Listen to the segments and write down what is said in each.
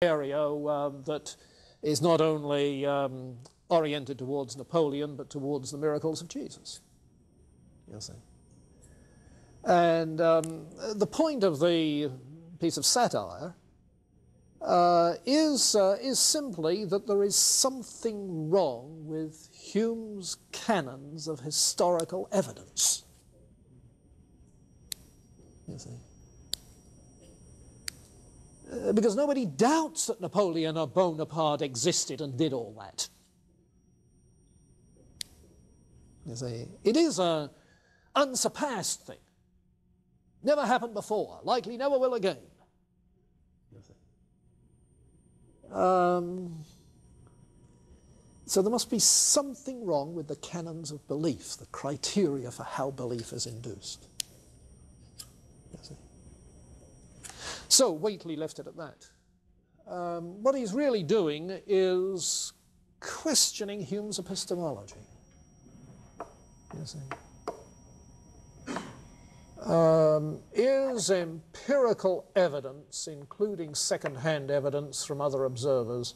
area that is not only oriented towards Napoleon, but towards the miracles of Jesus. You see. And the point of the piece of satire is simply that there is something wrong with Hume's canons of historical evidence. You see. Because nobody doubts that Napoleon or Bonaparte existed and did all that. You see, it is an unsurpassed thing. Never happened before, likely never will again. You see. So there must be something wrong with the canons of belief, the criteria for how belief is induced. You see. So Whately left it at that. What he's really doing is questioning Hume's epistemology. You see. Is empirical evidence, including second-hand evidence from other observers,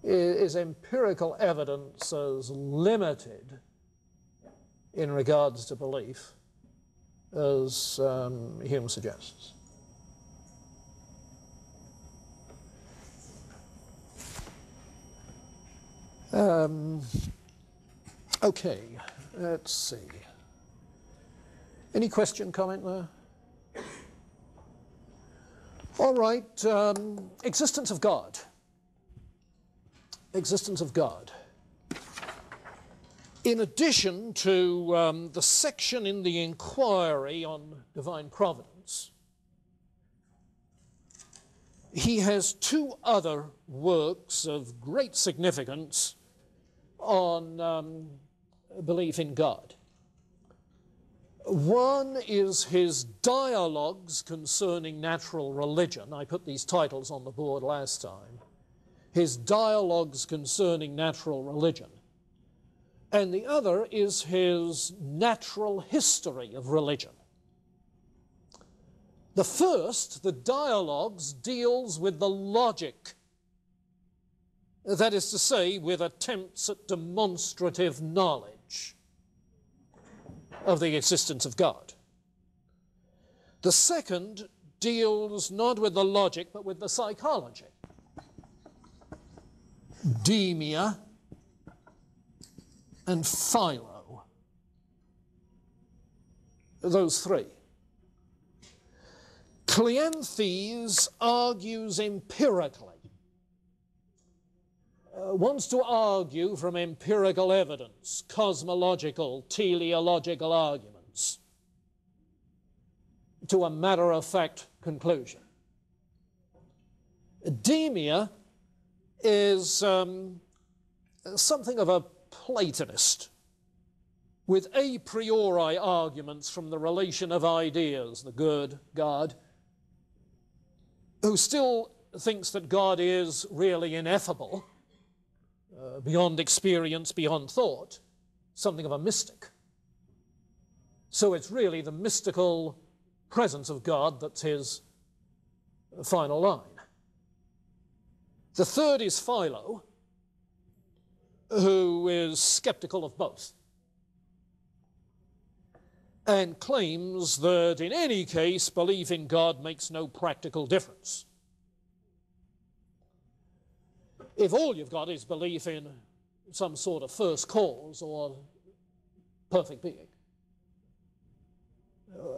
is empirical evidence as limited in regards to belief as Hume suggests? Okay, let's see. Any question, comment there? All right, existence of God. Existence of God. In addition to the section in the inquiry on divine providence, he has two other works of great significance on belief in God. One is his dialogues concerning natural religion. I put these titles on the board last time. His dialogues concerning natural religion. And the other is his natural history of religion. The first, the dialogues, deals with the logic. That is to say, with attempts at demonstrative knowledge of the existence of God. The second deals not with the logic, but with the psychology. Demia and Philo. Those three. Cleanthes argues empirically. Wants to argue from empirical evidence, cosmological, teleological arguments, to a matter-of-fact conclusion. Demia is something of a Platonist, with a priori arguments from the relation of ideas, the good, God, who still thinks that God is really ineffable, beyond experience, beyond thought, something of a mystic. So it's really the mystical presence of God that's his final line. The third is Philo, who is skeptical of both, and claims that in any case, belief in God makes no practical difference. If all you've got is belief in some sort of first cause or perfect being,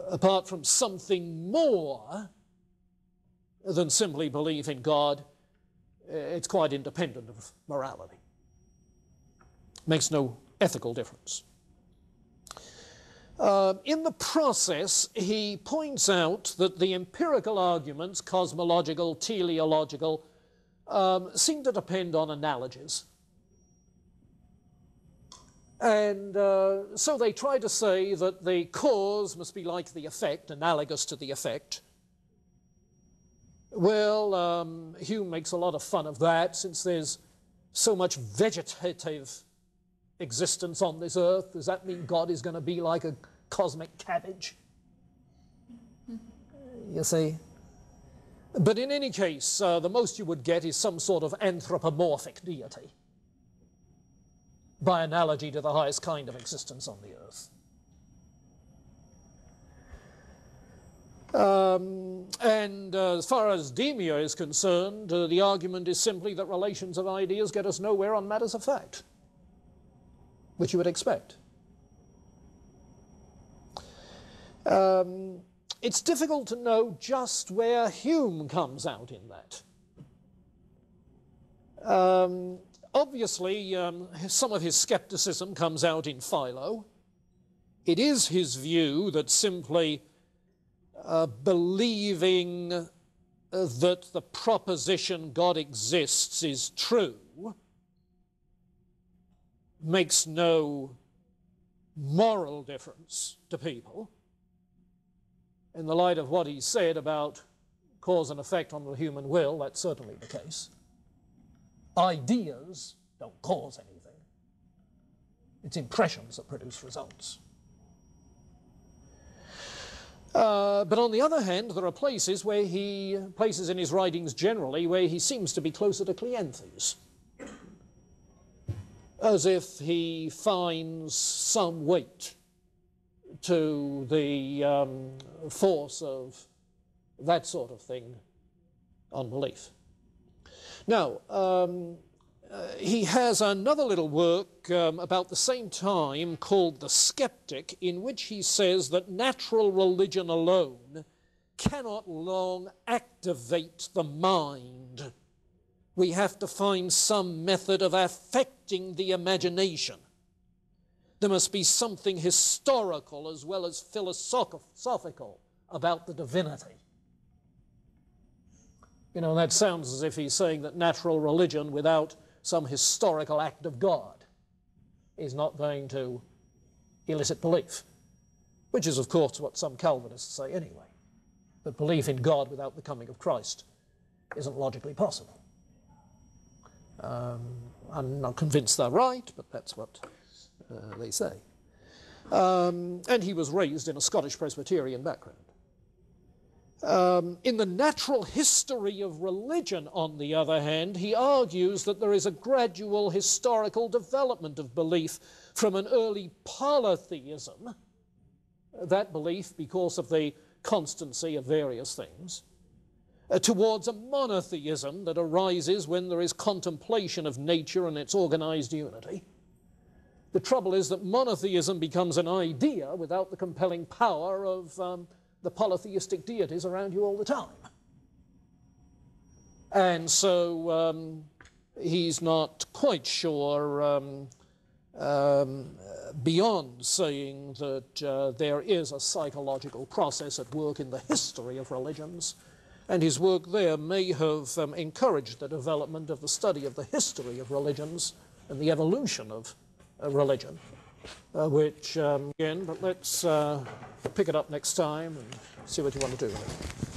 apart from something more than simply belief in God, it's quite independent of morality. Makes no ethical difference. In the process, he points out that the empirical arguments, cosmological, teleological, seem to depend on analogies. And so they try to say that the cause must be like the effect, analogous to the effect. Well, Hume makes a lot of fun of that, since there's so much vegetative existence on this earth. Does that mean God is going to be like a cosmic cabbage? You see? But in any case, the most you would get is some sort of anthropomorphic deity, by analogy to the highest kind of existence on the earth. And as far as demia is concerned, the argument is simply that relations of ideas get us nowhere on matters of fact, which you would expect. It's difficult to know just where Hume comes out in that. Obviously, some of his skepticism comes out in Philo. It is his view that simply believing that the proposition God exists is true makes no moral difference to people. In the light of what he said about cause and effect on the human will, that's certainly the case. Ideas don't cause anything. It's impressions that produce results. But on the other hand, there are places in his writings generally, where he seems to be closer to Cleanthes, as if he finds some weight to the force of that sort of thing on belief. Now, he has another little work about the same time called The Skeptic, in which he says that natural religion alone cannot long activate the mind. We have to find some method of affecting the imagination. There must be something historical as well as philosophical about the divinity. You know, that sounds as if he's saying that natural religion without some historical act of God is not going to elicit belief, which is, of course, what some Calvinists say anyway, that belief in God without the coming of Christ isn't logically possible. I'm not convinced they're right, but that's what they say. And he was raised in a Scottish Presbyterian background. In the natural history of religion, on the other hand, he argues that there is a gradual historical development of belief from an early polytheism, that belief because of the constancy of various things, towards a monotheism that arises when there is contemplation of nature and its organized unity. The trouble is that monotheism becomes an idea without the compelling power of the polytheistic deities around you all the time. And so he's not quite sure, beyond saying that there is a psychological process at work in the history of religions, and his work there may have encouraged the development of the study of the history of religions and the evolution of religion, which, again, but let's pick it up next time and see what you want to do with it.